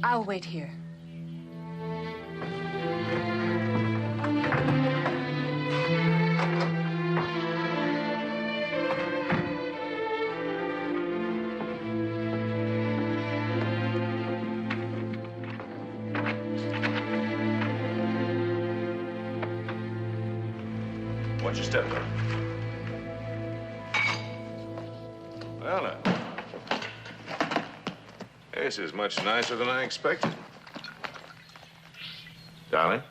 I'll wait here. Watch your step, though. Well, now. This is much nicer than I expected. Darling,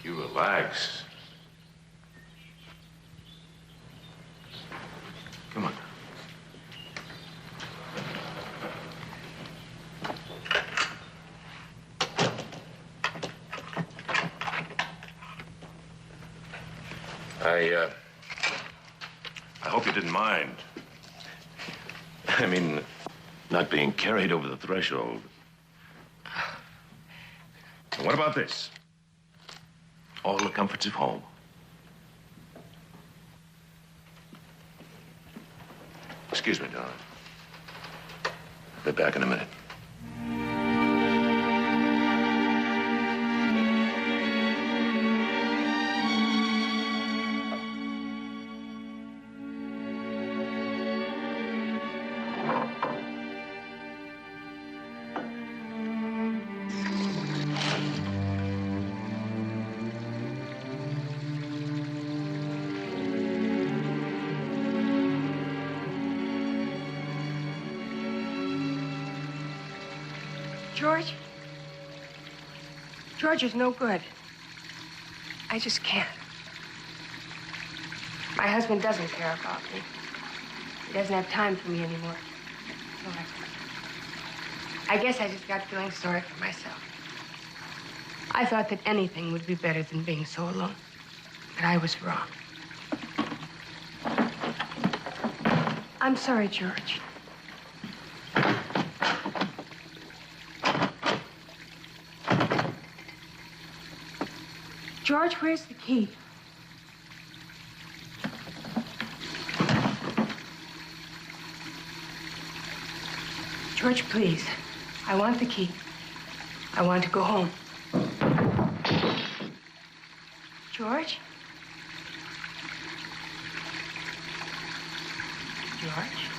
you relax. Come on. I hope you didn't mind. I mean, not being carried over the threshold. And what about this? All the comforts of home. Excuse me, darling. I'll be back in a minute. George is no good. I just can't. My husband doesn't care about me. He doesn't have time for me anymore. So I guess I just got feeling sorry for myself. I thought that anything would be better than being so alone. But I was wrong. I'm sorry, George. George, where's the key? George, please. I want the key. I want to go home. George? George?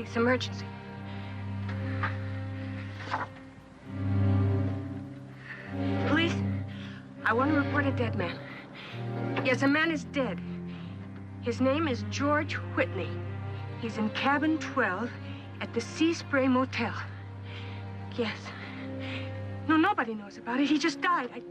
police. Emergency. Police, I want to report a dead man. Yes, a man is dead. His name is George Whitney. He's in cabin 12 at the Sea Spray Motel. Yes. No, nobody knows about it. He just died.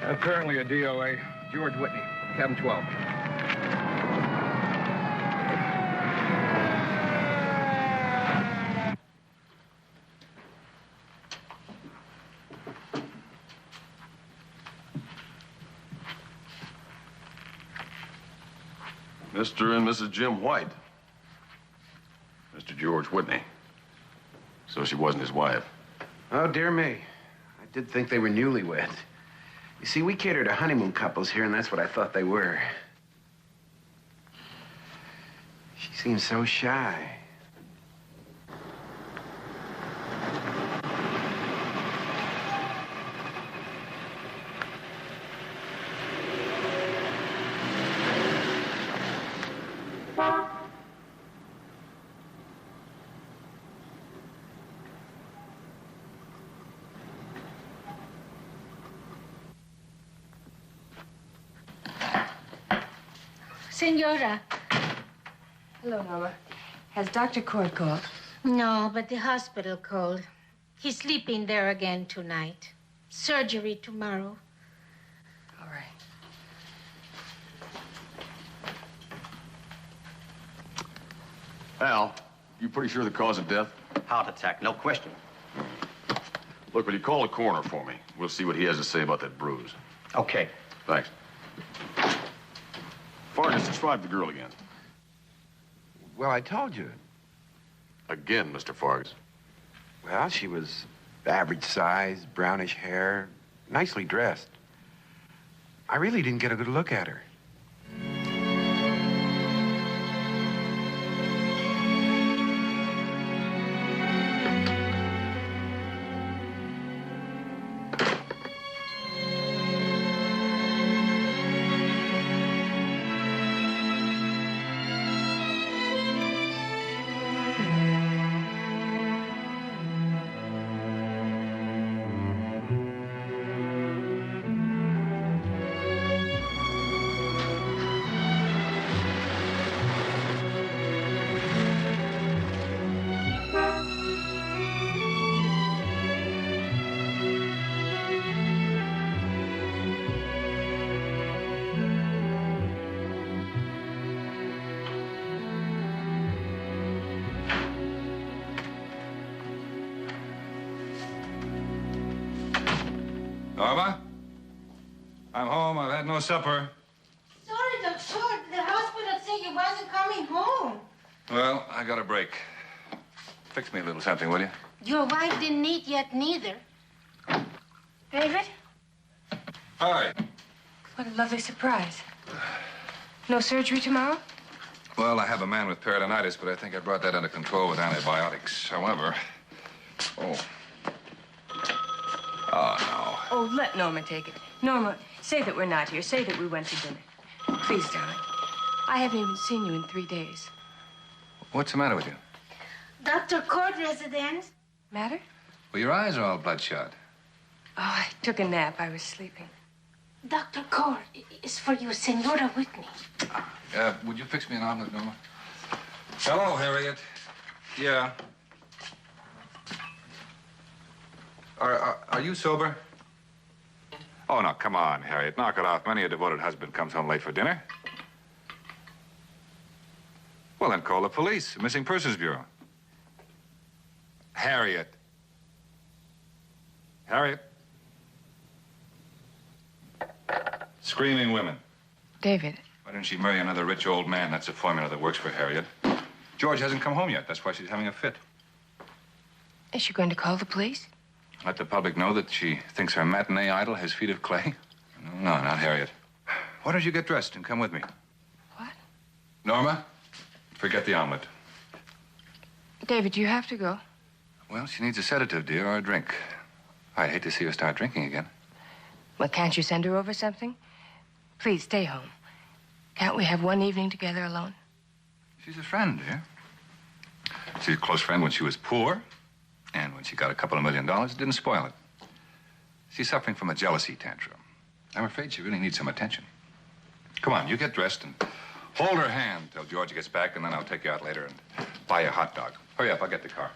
Apparently a DOA. George Whitney, cabin 12. Mr. and Mrs. Jim White. Mr. George Whitney. So she wasn't his wife. Oh, dear me. I did think they were newlywed. You see, we cater to honeymoon couples here, and that's what I thought they were. She seems so shy. Senora. Hello, Norma. Has Dr. Cord called? No, but the hospital called. He's sleeping there again tonight. Surgery tomorrow. All right. Al, you pretty sure the cause of death? Heart attack, no question. Look, will you call the coroner for me? We'll see what he has to say about that bruise. Okay. Thanks. Fargus, describe the girl again. Well, I told you. Again, Mr. Fargus. Well, she was average size, brownish hair, nicely dressed. I really didn't get a good look at her. Norma? I'm home. I've had no supper. Sorry, Doctor. The hospital said you wasn't coming home. Well, I got a break. Fix me a little something, will you? Your wife didn't eat yet, neither. David? Hi. What a lovely surprise. No surgery tomorrow? Well, I have a man with peritonitis, but I think I brought that under control with antibiotics. However... Oh, no. Oh, let Norma take it. Norma, Say that we're not here. Say that we went to dinner. Please, darling. I haven't even seen you in 3 days. What's the matter with you? Dr. Court residence. Matter? Well, your eyes are all bloodshot. Oh, I took a nap. I was sleeping. Dr. Court is for you, Senora Whitney. Would you fix me an omelet, Norma? Hello, Harriet. Yeah. Are you sober? Oh, no, come on, Harriet. Knock it off. Many a devoted husband comes home late for dinner. Well, then call the police, the Missing Persons Bureau. Harriet. Harriet. Screaming women. David. Why didn't she marry another rich old man? That's a formula that works for Harriet. George hasn't come home yet. That's why she's having a fit. Is she going to call the police? Let the public know that she thinks her matinee idol has feet of clay? No, not Harriet. Why don't you get dressed and come with me? What? Norma, forget the omelet. David, you have to go. Well, she needs a sedative, dear, or a drink. I'd hate to see her start drinking again. Well, can't you send her over something? Please, stay home. Can't we have one evening together alone? She's a friend, dear. She's a close friend when she was poor. And when she got a couple of $1 million, it didn't spoil it. She's suffering from a jealousy tantrum. I'm afraid she really needs some attention. Come on, you get dressed and hold her hand till George gets back, and then I'll take you out later and buy you a hot dog. Hurry up, I'll get the car.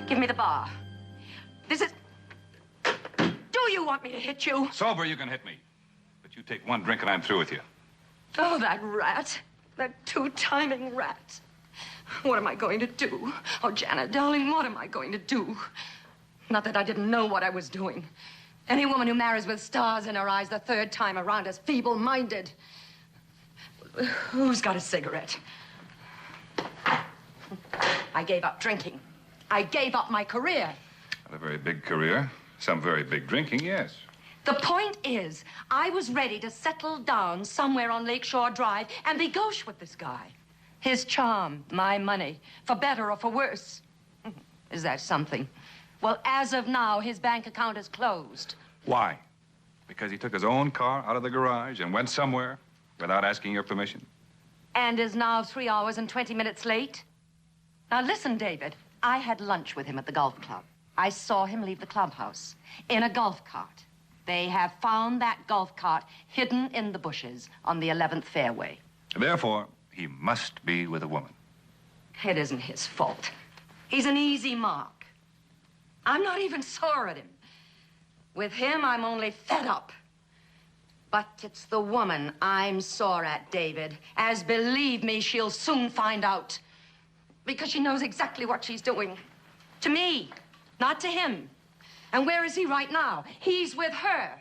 Give me the bar. This is... Do you want me to hit you? Sober, you can hit me. But you take one drink and I'm through with you. Oh, that rat. That two-timing rat. What am I going to do? Oh, Janet, darling, what am I going to do? Not that I didn't know what I was doing. Any woman who marries with stars in her eyes the third time around is feeble-minded. Who's got a cigarette? I gave up drinking. I gave up my career. Not a very big career. Some very big drinking, yes. The point is, I was ready to settle down somewhere on Lakeshore Drive and be gauche with this guy. His charm, my money, for better or for worse. Is that something? Well, as of now, his bank account is closed. Why? Because he took his own car out of the garage and went somewhere without asking your permission? And is now 3 hours and 20 minutes late? Now, listen, David. I had lunch with him at the golf club. I saw him leave the clubhouse in a golf cart. They have found that golf cart hidden in the bushes on the 11th fairway. Therefore, he must be with a woman. It isn't his fault. He's an easy mark. I'm not even sore at him. With him, I'm only fed up. But it's the woman I'm sore at, David. As believe me, she'll soon find out. Because she knows exactly what she's doing. To me, not to him. And where is he right now? He's with her.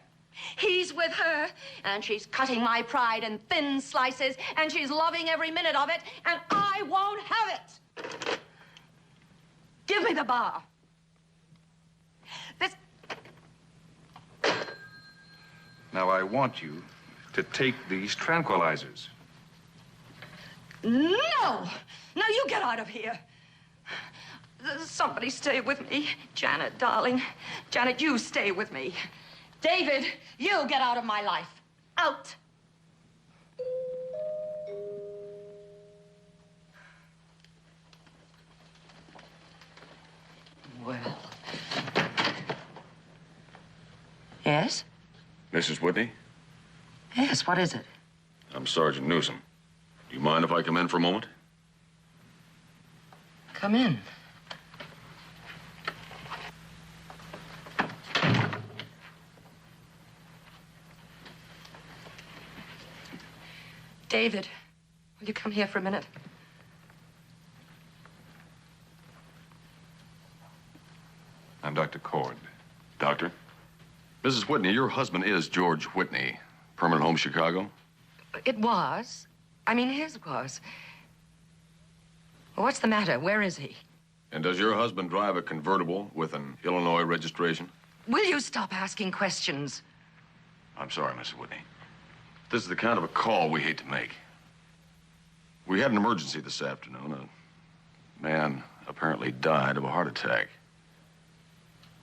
He's with her, and she's cutting my pride in thin slices, and she's loving every minute of it, and I won't have it. Give me the bar. This... Now, I want you to take these tranquilizers. No! Now you get out of here. Somebody stay with me. Janet, darling. Janet, you stay with me. David, you get out of my life. Out. Well. Yes? Mrs. Whitney? Yes, what is it? I'm Sergeant Newsom. Do you mind if I come in for a moment? Come in. David, will you come here for a minute? I'm Dr. Cord. Doctor? Mrs. Whitney, your husband is George Whitney. Permanent home, Chicago? It was. I mean, his was. What's the matter? Where is he? And does your husband drive a convertible with an Illinois registration? Will you stop asking questions? I'm sorry, Mrs. Whitney. This is the kind of a call we hate to make. We had an emergency this afternoon. A man apparently died of a heart attack.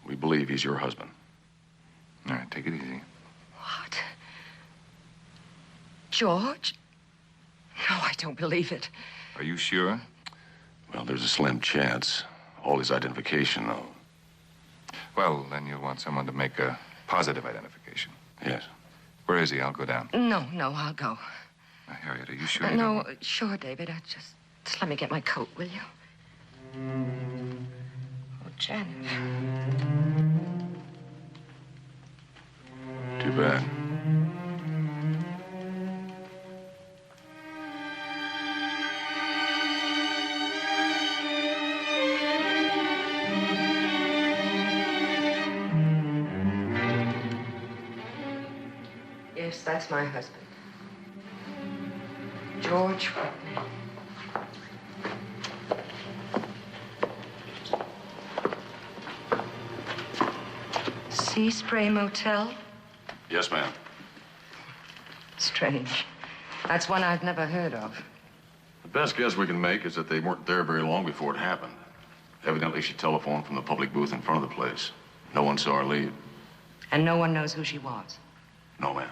We believe he's your husband. All right, take it easy. What? George? No, I don't believe it. Are you sure? Well, there's a slim chance. All his identification, though. Well, then you'll want someone to make a positive identification. Yes. Where is he? I'll go down. No, I'll go. Now, Harriet, are you sure? No, sure, David. Just let me get my coat, will you? Oh, Janet. Too bad. Yes, that's my husband. George Whitney. Sea Spray Motel? Yes, ma'am. Strange. That's one I've never heard of. The best guess we can make is that they weren't there very long before it happened. Evidently, she telephoned from the public booth in front of the place. No one saw her leave. And no one knows who she was? No, ma'am.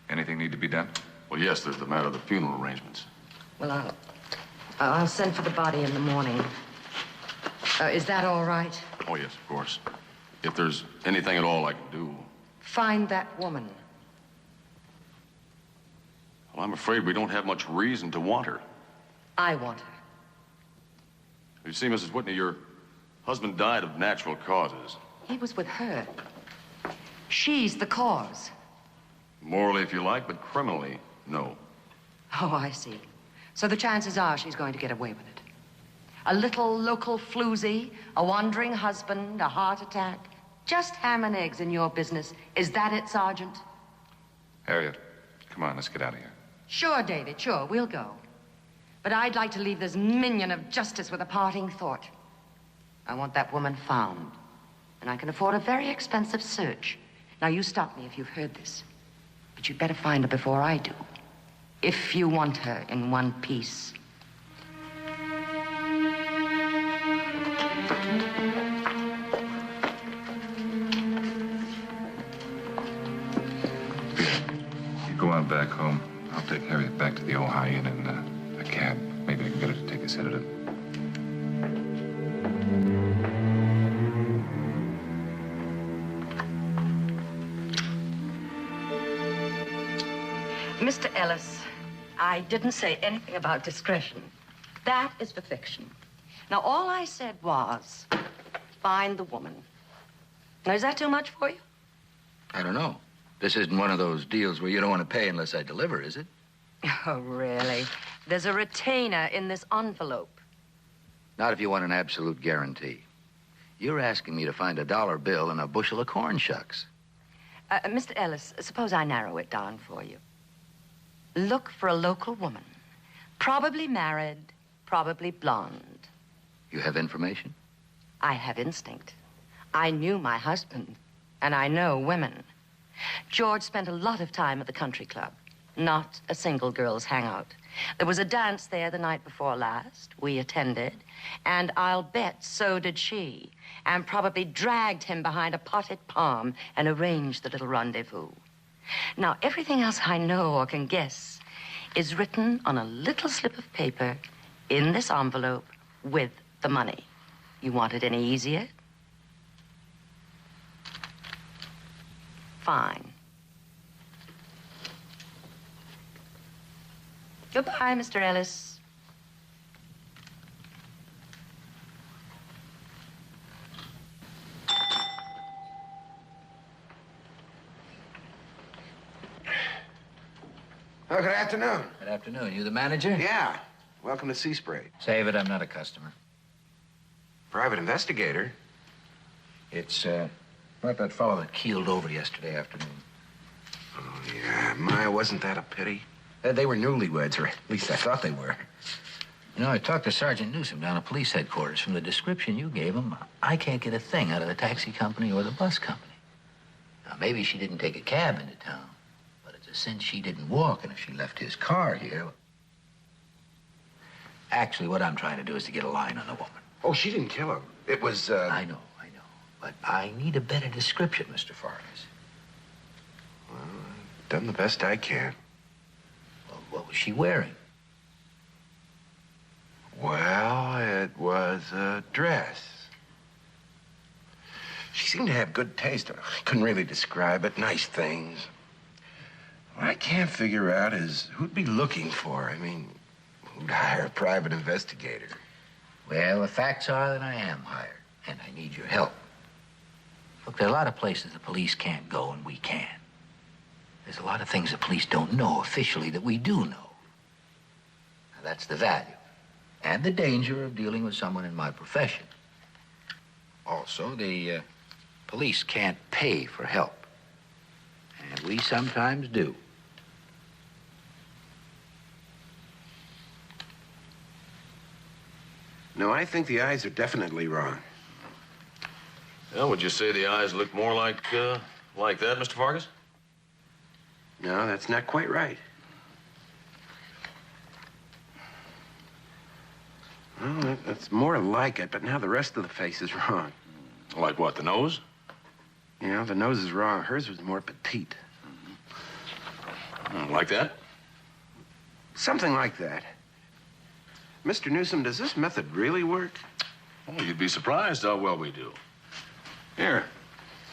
Anything need to be done? Well, yes, there's the matter of the funeral arrangements. Well, I'll send for the body in the morning. Is that all right? Oh, yes, of course. If there's anything at all I can do. Find that woman. Well, I'm afraid we don't have much reason to want her. I want her. You see, Mrs. Whitney, your husband died of natural causes. He was with her. She's the cause. Morally, if you like, but criminally, no. Oh, I see. So the chances are she's going to get away with it. A little local floozy, a wandering husband, a heart attack. Just ham and eggs in your business. Is that it, Sergeant? Harriet, come on, let's get out of here. Sure, David, sure, we'll go. But I'd like to leave this minion of justice with a parting thought. I want that woman found. And I can afford a very expensive search. Now, you stop me if you've heard this. But you'd better find her before I do. If you want her in one piece. You go on back home. I'll take Harriet back to the Ojai Inn in a cab. Maybe I can get her to take a sedative. Mr. Ellis, I didn't say anything about discretion. That is for fiction. Now, all I said was, find the woman. Now, is that too much for you? I don't know. This isn't one of those deals where you don't want to pay unless I deliver, is it? Oh, really? There's a retainer in this envelope. Not if you want an absolute guarantee. You're asking me to find a dollar bill and a bushel of corn shucks. Mr. Ellis, suppose I narrow it down for you. Look for a local woman. Probably married, probably blonde. You have information? I have instinct. I knew my husband, and I know women. George spent a lot of time at the country club. Not a single girl's hangout. There was a dance there the night before last. We attended, and I'll bet so did she, and probably dragged him behind a potted palm and arranged the little rendezvous. Now, everything else I know or can guess is written on a little slip of paper in this envelope with the money. You want it any easier? Fine. Goodbye, Mr. Ellis. Oh, good afternoon. Good afternoon. You the manager? Yeah. Welcome to Sea Spray. Save it. I'm not a customer. Private investigator. It's, about that fellow that keeled over yesterday afternoon. Oh, yeah. My, wasn't that a pity? They were newlyweds, or at least I thought they were. You know, I talked to Sergeant Newsom down at police headquarters. From the description you gave him, I can't get a thing out of the taxi company or the bus company. Now, maybe she didn't take a cab into town, but it's a since she didn't walk and if she left his car here... Actually, what I'm trying to do is to get a line on the woman. Oh, she didn't kill him. It was, I know. But I need a better description, Mr. Farkas. Well, I've done the best I can. Well, what was she wearing? Well, it was a dress. She seemed to have good taste. I couldn't really describe it. Nice things. What I can't figure out is who'd be looking for her. I mean, who'd hire a private investigator? Well, the facts are that I am hired, and I need your help. Look, there are a lot of places the police can't go and we can. There's a lot of things the police don't know officially that we do know. Now, that's the value and the danger of dealing with someone in my profession. Also, the police can't pay for help, and we sometimes do. No, I think the eyes are definitely wrong. Well, would you say the eyes look more like that, Mr. Farkas? No, that's not quite right. Well, that's more like it, but now the rest of the face is wrong. Like what, the nose? Yeah, the nose is wrong. Hers was more petite. Like that? Something like that. Mr. Newsom, does this method really work? Oh, you'd be surprised how well we do. Here,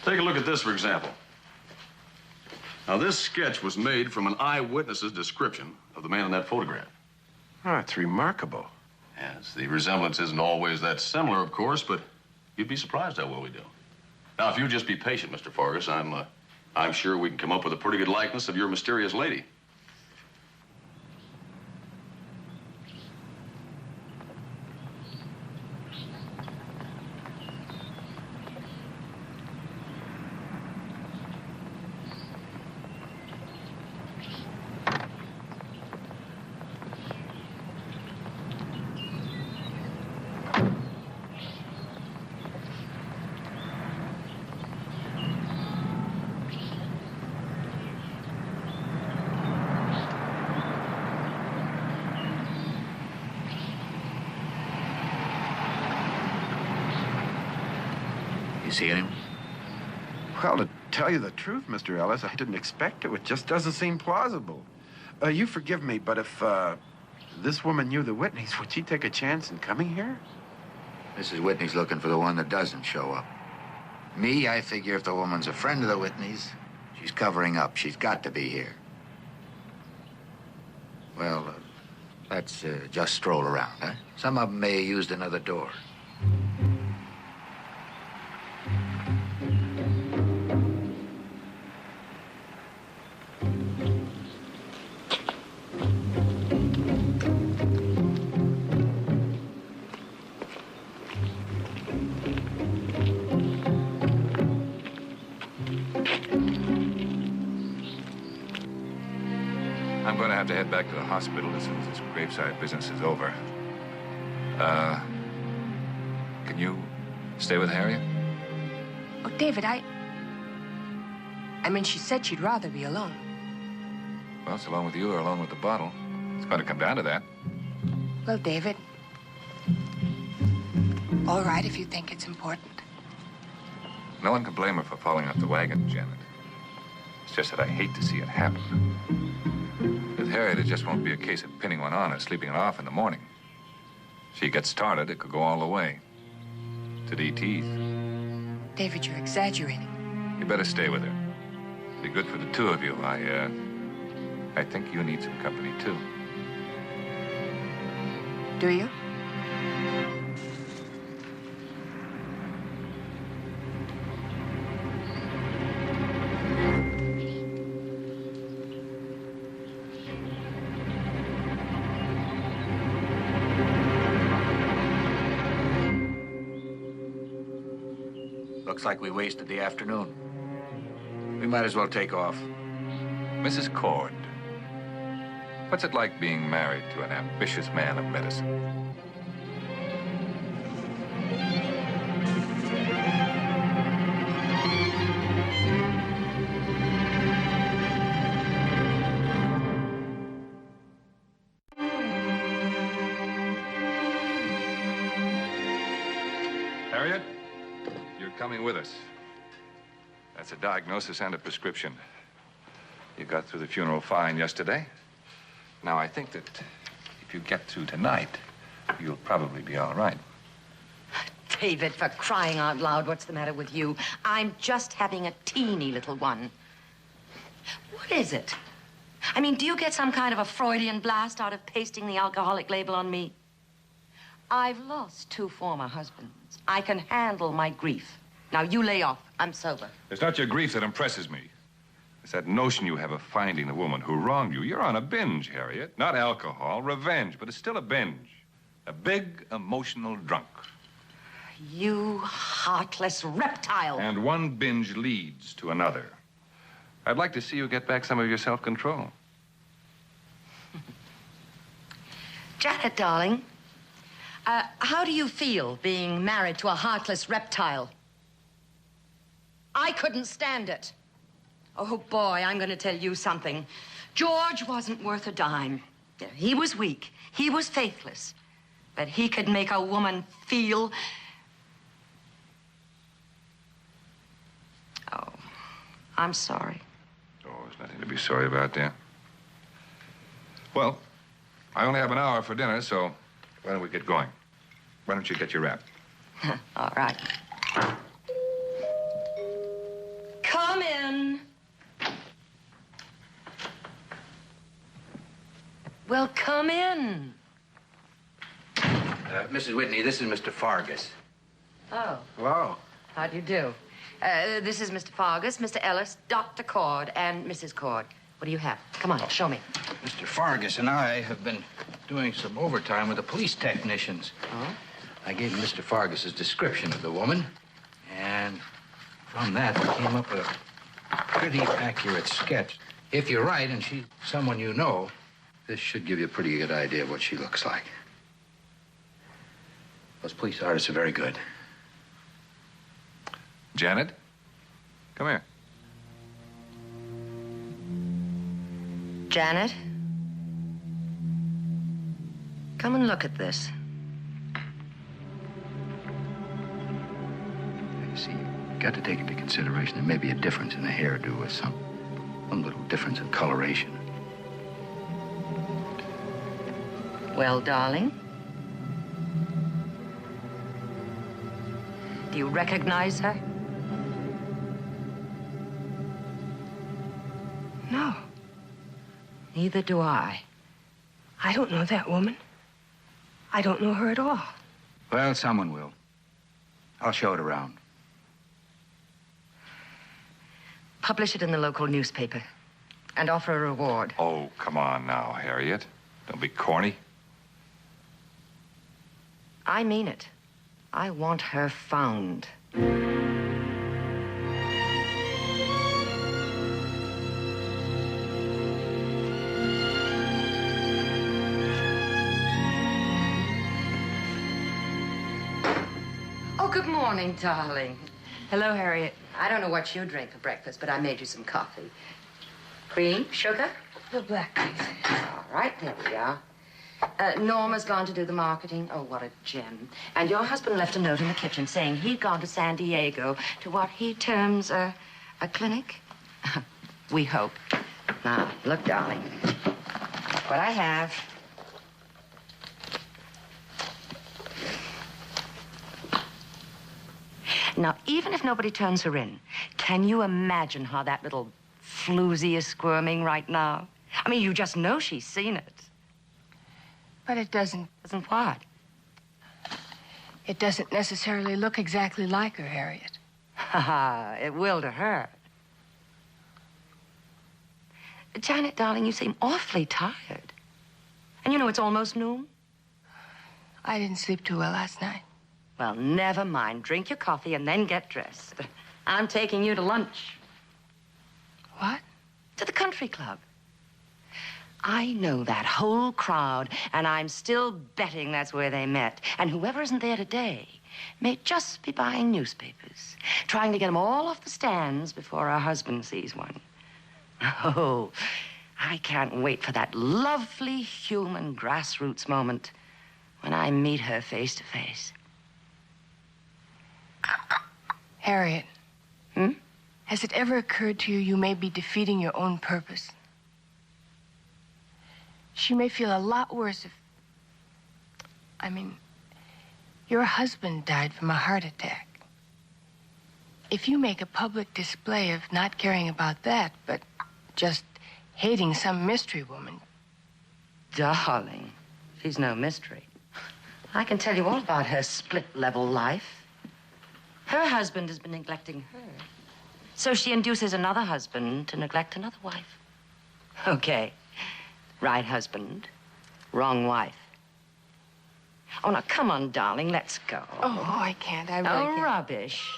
take a look at this, for example. Now, this sketch was made from an eyewitness's description of the man in that photograph. Oh, it's remarkable. Yes, the resemblance isn't always that similar, of course, but you'd be surprised how well we do. Now, if you'll just be patient, Mr. Farkas, I'm sure we can come up with a pretty good likeness of your mysterious lady. You seeing him? Well, to tell you the truth, Mr. Ellis, I didn't expect to. It just doesn't seem plausible. You forgive me, but if this woman knew the Whitneys, would she take a chance in coming here? Mrs. Whitney's looking for the one that doesn't show up. Me, I figure if the woman's a friend of the Whitneys, she's covering up. She's got to be here. Well, let's just stroll around, huh? Some of them may have used another door. I'm going to have to head back to the hospital as soon as this graveside business is over. Can you stay with Harriet? Oh, David, I mean, she said she'd rather be alone. Well, it's alone with you or alone with the bottle. It's going to come down to that. Well, David, all right if you think it's important. No one can blame her for falling off the wagon, Janet. It's just that I hate to see it happen. With Harriet, it just won't be a case of pinning one on and sleeping it off in the morning. If she gets started, it could go all the way. To the teeth. David, you're exaggerating. You better stay with her. It'd be good for the two of you. I think you need some company, too. Do you? Looks like we wasted the afternoon. We might as well take off. Mrs. Cord, what's it like being married to an ambitious man of medicine? Harriet, you're coming with us. That's a diagnosis and a prescription. You got through the funeral fine yesterday. Now, I think that if you get through tonight, you'll probably be all right. David, for crying out loud, what's the matter with you? I'm just having a teeny little one. What is it? I mean, do you get some kind of a Freudian blast out of pasting the alcoholic label on me? I've lost 2 former husbands. I can handle my grief. Now, you lay off. I'm sober. It's not your grief that impresses me. It's that notion you have of finding the woman who wronged you. You're on a binge, Harriet. Not alcohol, revenge, but it's still a binge. A big, emotional drunk. You heartless reptile. And one binge leads to another. I'd like to see you get back some of your self-control. Janet, darling, how do you feel being married to a heartless reptile? I couldn't stand it. Oh, boy, I'm going to tell you something. George wasn't worth a dime. He was weak. He was faithless. But he could make a woman feel... Oh, I'm sorry. Oh, there's nothing to be sorry about, dear. Well, I only have an hour for dinner, so why don't we get going? Why don't you get your wrap? All right. Come in. Well, come in. Mrs. Whitney, this is Mr. Fargus. Oh, Hello. how do you do? This is Mr. Fargus, Mr. Ellis, Dr. Cord, and Mrs. Cord. What do you have? Come on, show me. Mr. Fargus and I have been doing some overtime with the police technicians. Oh? I gave him Mr. Fargus's description of the woman, and from that we came up with a pretty accurate sketch. If you're right and she's someone you know, this should give you a pretty good idea of what she looks like. Those police artists are very good. Janet, come here. Janet? Come and look at this. You see, you've got to take into consideration there may be a difference in the hairdo or some little difference in coloration. Well, darling? Do you recognize her? No, Neither do I. I don't know that woman. I don't know her at all. Well, someone will. I'll show it around. Publish it in the local newspaper and offer a reward. Oh, come on now, Harriet. Don't be corny. I mean it. I want her found. Oh, good morning, darling. Hello, Harriet. I don't know what you drink for breakfast, but I made you some coffee. Cream, sugar? The black, please. All right, there we are. Norma's gone to do the marketing. Oh, what a gem. And your husband left a note in the kitchen saying he'd gone to San Diego to what he terms a clinic. We hope. Now, look, darling. What I have. Now, even if nobody turns her in, can you imagine how that little floozy is squirming right now? I mean, you just know she's seen it. But it doesn't What? It doesn't necessarily look exactly like her, Harriet. Ha, it will to her. Janet, darling, you seem awfully tired. And you know it's almost noon. I didn't sleep too well last night. Well, never mind. Drink your coffee and then get dressed. I'm taking you to lunch. What? To the country club. I know that whole crowd, and I'm still betting that's where they met. And whoever isn't there today may just be buying newspapers, trying to get them all off the stands before her husband sees one. Oh, I can't wait for that lovely human grassroots moment when I meet her face to face. Harriet. Hmm? Has it ever occurred to you you may be defeating your own purpose? She may feel a lot worse if... your husband died from a heart attack. If you make a public display of not caring about that, but just hating some mystery woman... Darling, she's no mystery. I can tell you all about her split-level life. Her husband has been neglecting her. So she induces another husband to neglect another wife. Okay. Right husband, wrong wife. Oh, now, come on, darling, let's go. Oh, I can't. I really can't. Rubbish.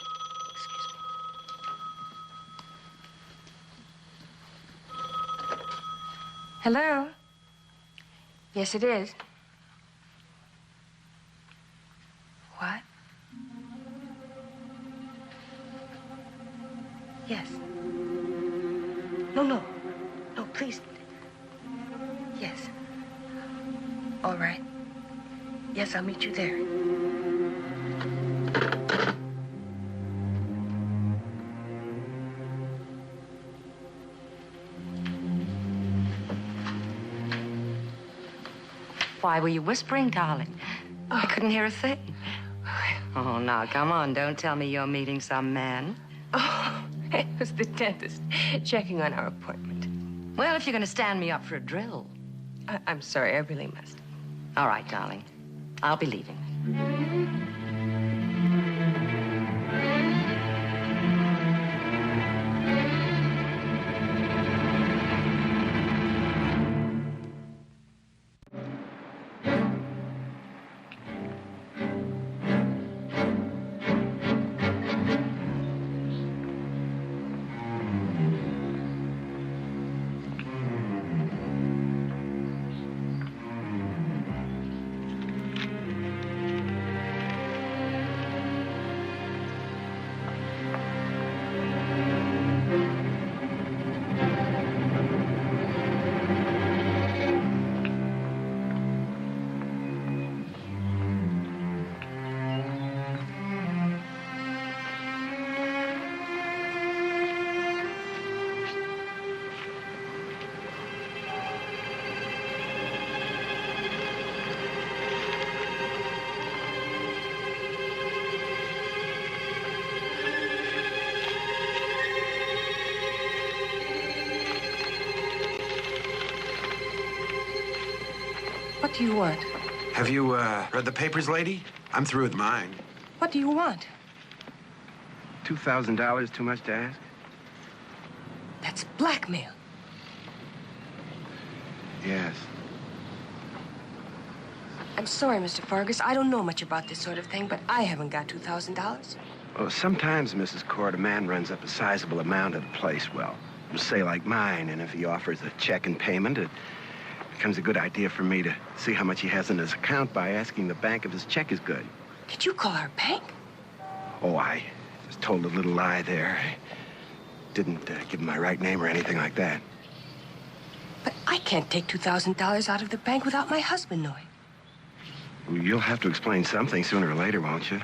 Hello? Yes, it is. What? Yes. No, no. No, please. Yes. All right. Yes, I'll meet you there. Why were you whispering, darling? I couldn't hear a thing. Oh, now, come on. Don't tell me you're meeting some man. Oh, it was the dentist checking on our appointment. Well, if you're going to stand me up for a drill. I'm sorry, I really must. All right, darling. I'll be leaving. What do you want? Have you, read the papers, lady? I'm through with mine. What do you want? $2,000 too much to ask? That's blackmail. Yes. I'm sorry, Mr. Fargus. I don't know much about this sort of thing, but I haven't got $2,000. Well, sometimes, Mrs. Cord, a man runs up a sizable amount at a place, well, say like mine, and if he offers a check in payment, it becomes a good idea for me to see how much he has in his account by asking the bank if his check is good. Did you call our bank? Oh, I just told a little lie there. I didn't give him my right name or anything like that. But I can't take $2,000 out of the bank without my husband knowing. Well, you'll have to explain something sooner or later, won't you?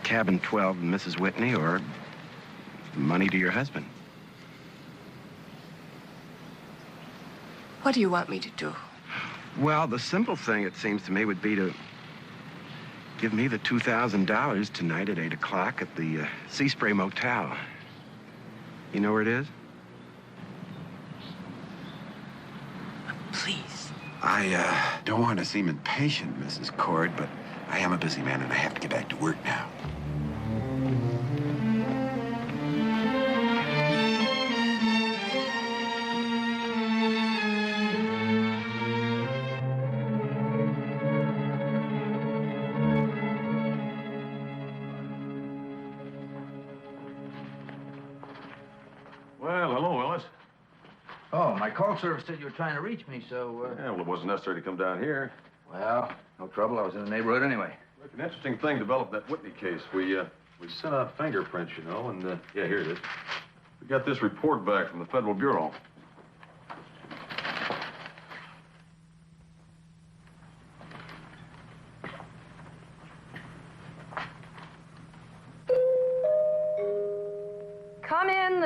Cabin 12 and Mrs. Whitney, or money to your husband. What do you want me to do? Well, the simple thing, it seems to me, would be to give me the $2,000 tonight at 8 o'clock at the Sea Spray Motel. You know where it is? Please. I don't want to seem impatient, Mrs. Cord, but I am a busy man and I have to get back to work now. Well, hello, Ellis. Oh, my call service said you were trying to reach me, so, Yeah, well, it wasn't necessary to come down here. Well, no trouble. I was in the neighborhood anyway. Look, an interesting thing developed in that Whitney case. We sent out fingerprints, you know, and, yeah, here it is. We got this report back from the Federal Bureau.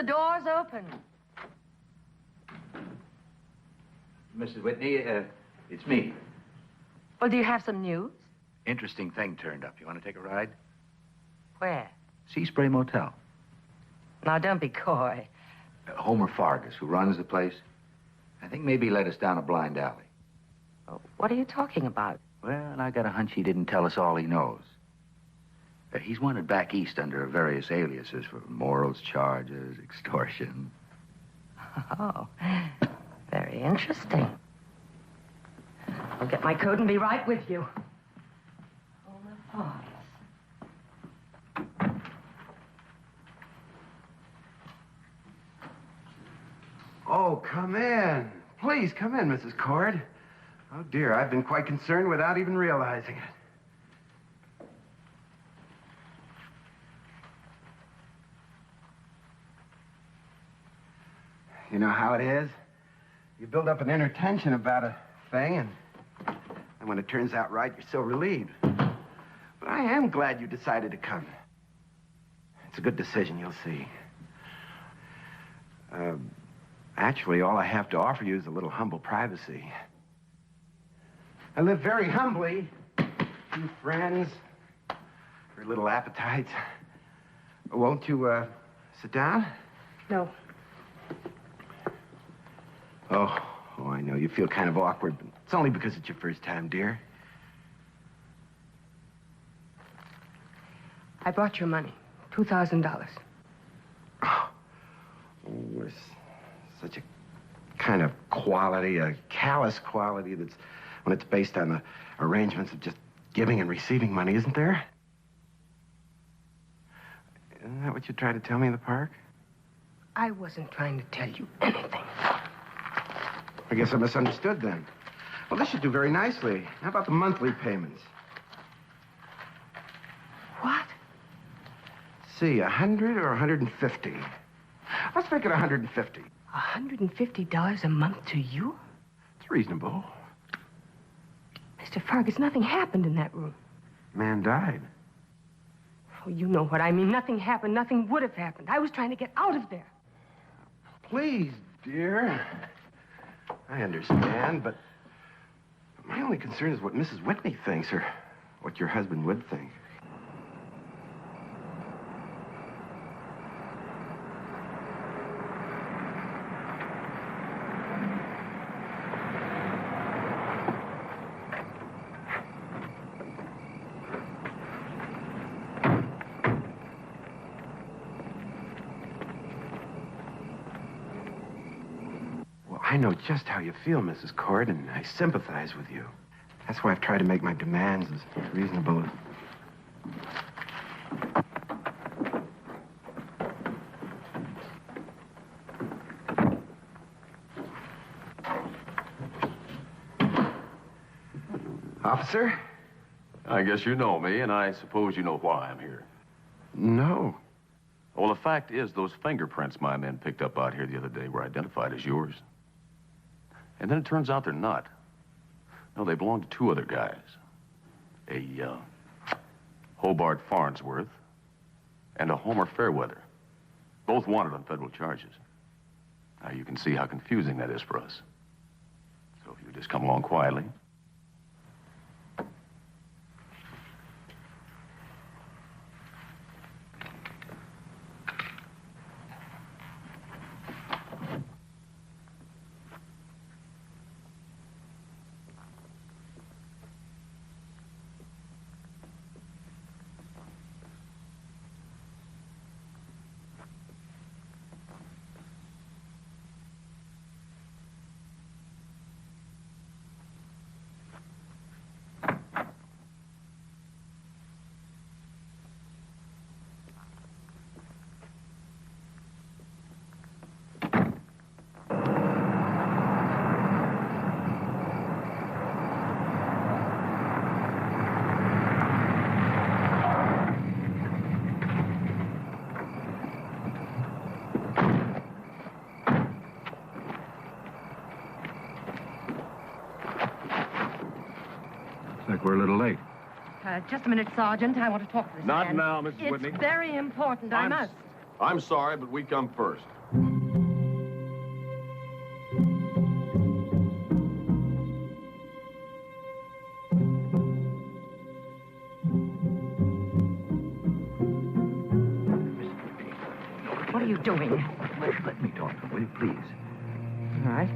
the door's open. Mrs. Whitney, it's me. Well, do you have some news? Interesting thing turned up. You want to take a ride? Where? Sea Spray Motel. Now, don't be coy. Homer Fargus, who runs the place, I think maybe he led us down a blind alley. Oh, what are you talking about? Well, I got a hunch he didn't tell us all he knows. He's wanted back east under various aliases for morals charges, extortion. Oh, very interesting. I'll get my coat and be right with you. Homer Fargus. Oh, come in. Please, come in, Mrs. Cord. Oh, dear, I've been quite concerned without even realizing it. You know how it is? You build up an inner tension about a thing, and when it turns out right, you're so relieved. But I am glad you decided to come. It's a good decision, you'll see. Actually, all I have to offer you is a little humble privacy. I live very humbly. Few friends, very little appetites. Won't you, sit down? No. Oh, I know. You feel kind of awkward, but it's only because it's your first time, dear. I brought your money. $2,000. Oh, there's such a kind of quality, a callous quality that's when it's based on the arrangements of just giving and receiving money, isn't there? Isn't that what you tried to tell me in the park? I wasn't trying to tell you anything. I guess I misunderstood then. Well, this should do very nicely. How about the monthly payments? What? See, 100 or 150? Let's make it 150. $150 a month to you? It's reasonable. Mr. Fargus, nothing happened in that room. Man died. Oh, you know what I mean. Nothing happened. Nothing would have happened. I was trying to get out of there. Please, dear. I understand, but my only concern is what Mrs. Whitney thinks, or what your husband would think. I know just how you feel, Mrs. Cord, and I sympathize with you. That's why I've tried to make my demands as reasonable as... Officer? I guess you know me, and I suppose you know why I'm here. No. Well, the fact is, those fingerprints my men picked up out here the other day were identified as yours. And then it turns out they're not. No, they belong to two other guys. A, Hobart Farnsworth and a Homer Fairweather. Both wanted on federal charges. Now, you can see how confusing that is for us. So if you would just come along quietly. We're a little late. Just a minute, Sergeant. I want to talk to this Not man. now, Mrs. Whitney. It's very important. I must. I'm sorry, but we come first. What are you doing? Let me talk to him, will you, please? All right.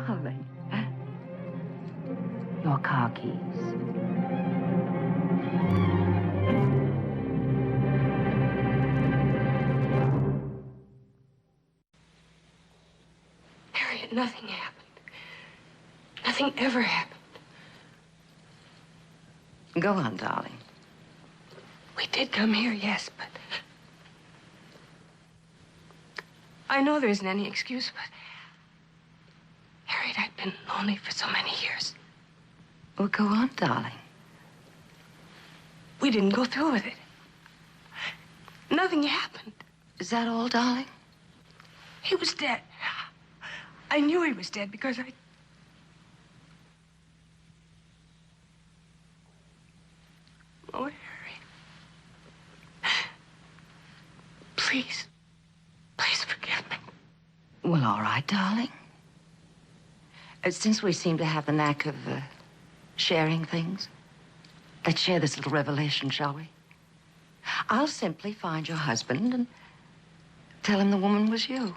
Darling, your car keys. Harriet, nothing happened. Nothing ever happened. Go on, darling. We did come here, yes, but... I know there isn't any excuse, but... Harriet, I've been lonely for so many years. Well, go on, darling. We didn't go through with it. Nothing happened. Is that all, darling? He was dead. I knew he was dead because I... Oh, Harriet. Please. Please forgive me. Well, all right, darling. Since we seem to have the knack of sharing things, let's share this little revelation, shall we? I'll simply find your husband and tell him the woman was you.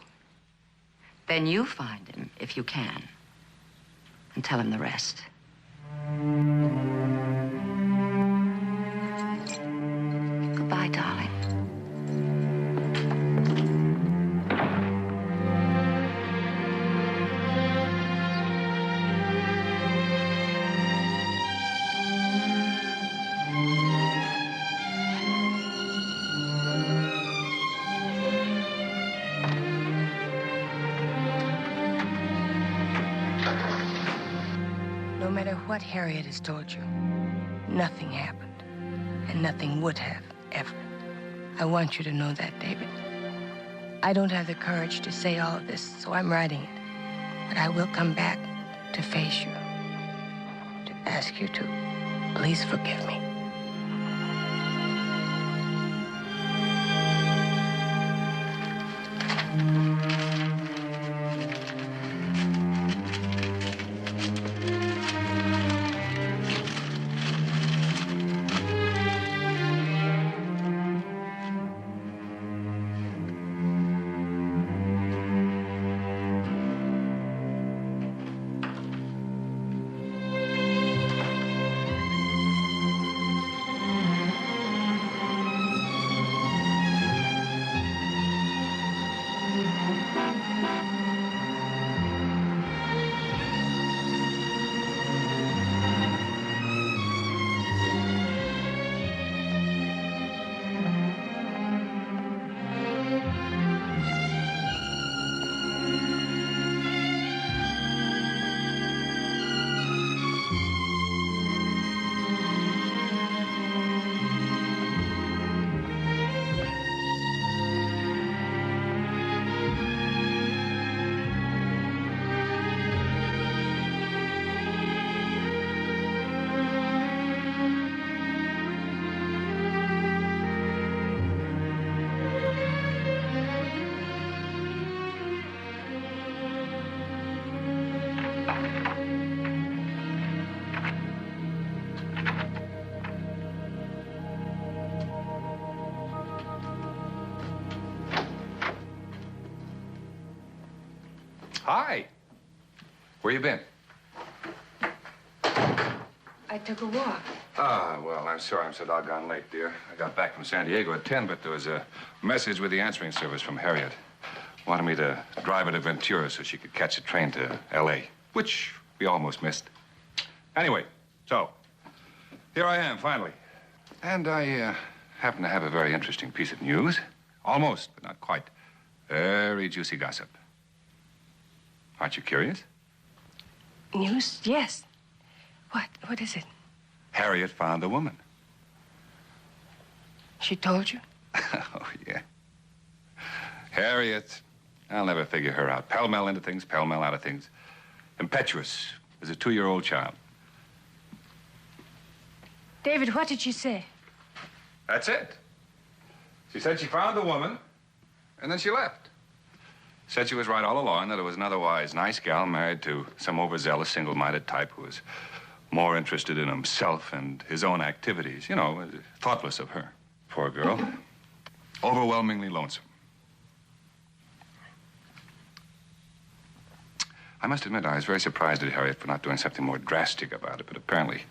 Then you find him, if you can, and tell him the rest. Goodbye, darling. No matter what Harriet has told you, nothing happened, and nothing would have, ever. I want you to know that, David. I don't have the courage to say all of this, so I'm writing it. But I will come back to face you, to ask you to please forgive me. Hi. Where you been? I took a walk. Ah, well, I'm sorry I'm so doggone late, dear. I got back from San Diego at 10, but there was a message with the answering service from Harriet. Wanted me to drive her to Ventura so she could catch a train to L.A., which we almost missed. Anyway, so here I am, finally. And I happen to have a very interesting piece of news. Almost, but not quite. Very juicy gossip. Aren't you curious? News? Yes. What? What is it? Harriet found the woman. She told you? Oh, yeah. Harriet, I'll never figure her out. Pell-mell into things, pell-mell out of things. Impetuous as a 2-year-old child. David, what did she say? That's it. She said she found the woman, and then she left. Said she was right all along, that it was an otherwise nice gal married to some overzealous, single-minded type who was more interested in himself and his own activities. You know, thoughtless of her. Poor girl. Overwhelmingly lonesome. I must admit, I was very surprised at Harriet for not doing something more drastic about it, but apparently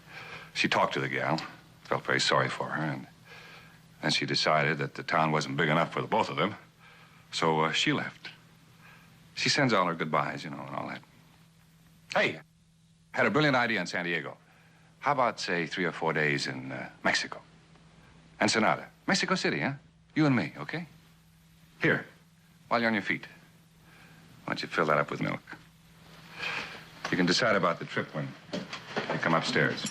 she talked to the gal, felt very sorry for her, and then she decided that the town wasn't big enough for the both of them, so she left. She sends all her goodbyes, you know, and all that. Hey, had a brilliant idea in San Diego. How about, say, 3 or 4 days in Mexico? Ensenada. Mexico City, huh? You and me, okay? Here, while you're on your feet. Why don't you fill that up with milk? You can decide about the trip when you come upstairs.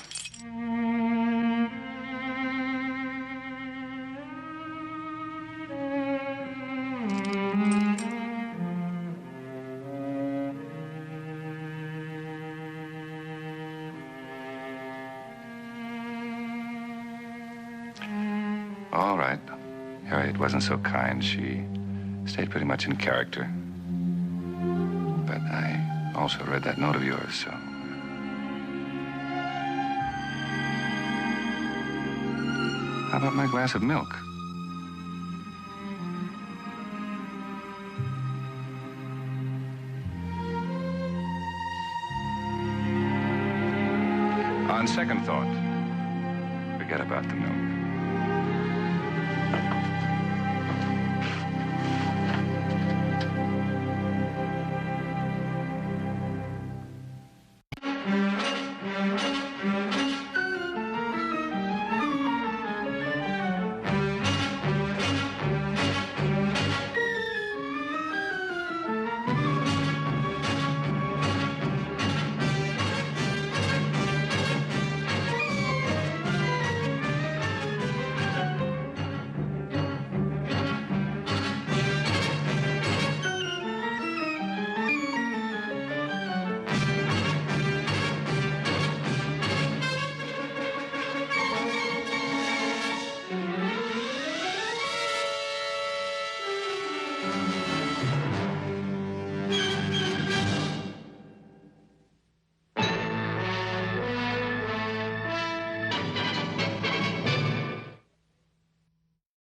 All right. Harriet wasn't so kind. She stayed pretty much in character. But I also read that note of yours, so... How about my glass of milk? On second thought, forget about the milk.